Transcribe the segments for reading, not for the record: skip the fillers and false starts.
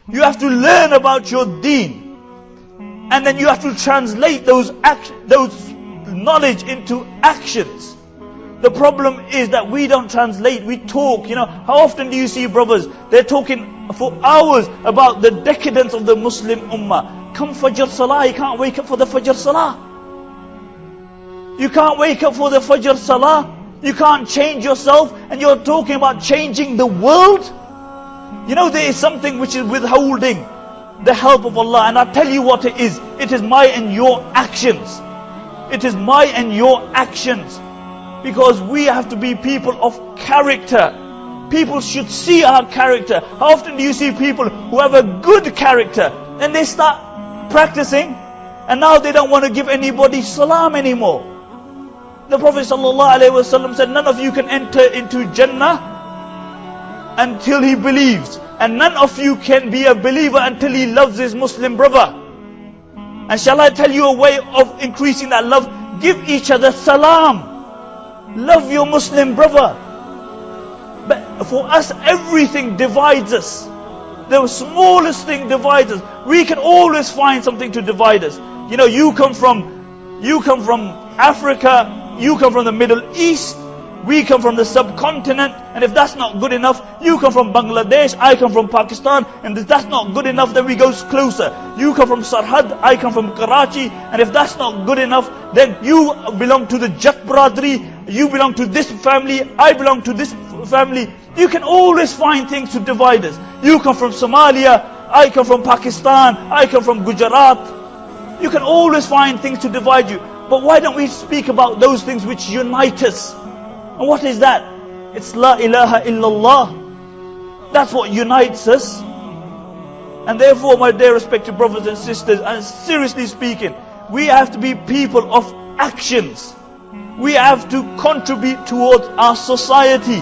You have to learn about your deen. And then you have to translate those knowledge into actions. The problem is that we don't translate, we talk. How often do you see brothers, they're talking for hours about the decadence of the Muslim Ummah. Come Fajr Salah, you can't wake up for the Fajr Salah. You can't wake up for the Fajr Salah. You can't change yourself, and you're talking about changing the world. There is something which is withholding the help of Allah, and I'll tell you what it is. It is my and your actions. It is my and your actions. Because we have to be people of character. People should see our character. How often do you see people who have a good character, and they start practicing, and now they don't want to give anybody salam anymore? The Prophet ﷺ said, none of you can enter into Jannah until he believes. And none of you can be a believer until he loves his Muslim brother. And shall I tell you a way of increasing that love? Give each other salam. Love your Muslim brother. But for us, everything divides us. The smallest thing divides us. We can always find something to divide us. You come from Africa, you come from the Middle East, we come from the subcontinent, and if that's not good enough, you come from Bangladesh, I come from Pakistan, and if that's not good enough, then we go closer. You come from Sarhad, I come from Karachi, and if that's not good enough, then you belong to the Jack Bradri, you belong to this family, I belong to this family. You can always find things to divide us. You come from Somalia, I come from Pakistan, I come from Gujarat. You can always find things to divide you. But why don't we speak about those things which unite us? And what is that? It's La ilaha illallah. That's what unites us. And therefore, my dear respected brothers and sisters, and seriously speaking, we have to be people of actions. We have to contribute towards our society.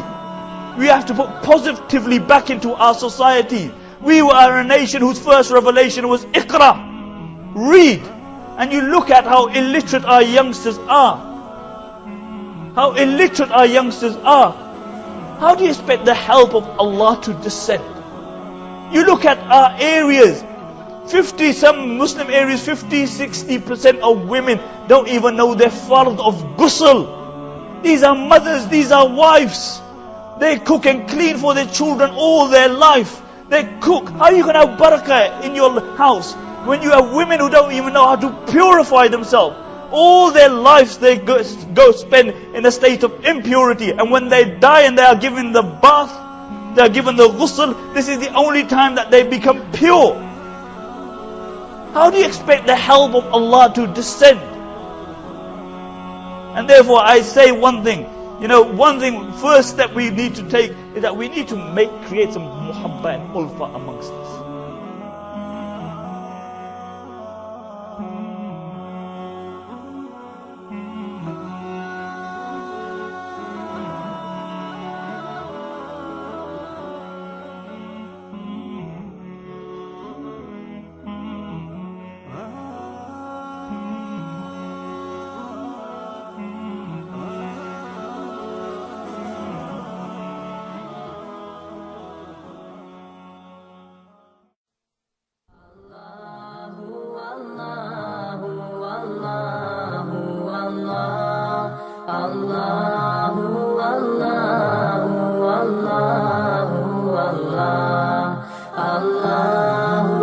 We have to put positively back into our society. We were a nation whose first revelation was Iqra. Read. And you look at how illiterate our youngsters are. How illiterate our youngsters are. How do you expect the help of Allah to descend? You look at our areas. Some Muslim areas, 50-60% of women don't even know their fard of ghusl. These are mothers, these are wives. They cook and clean for their children all their life. They cook. How are you going to have barakah in your house when you have women who don't even know how to purify themselves? All their lives they go spend in a state of impurity. And when they die and they are given the bath, they are given the ghusl, this is the only time that they become pure. How do you expect the help of Allah to descend? And therefore I say one thing. One thing, first step we need to take is that we need to create some muhabba and ulfa amongst us. Allahu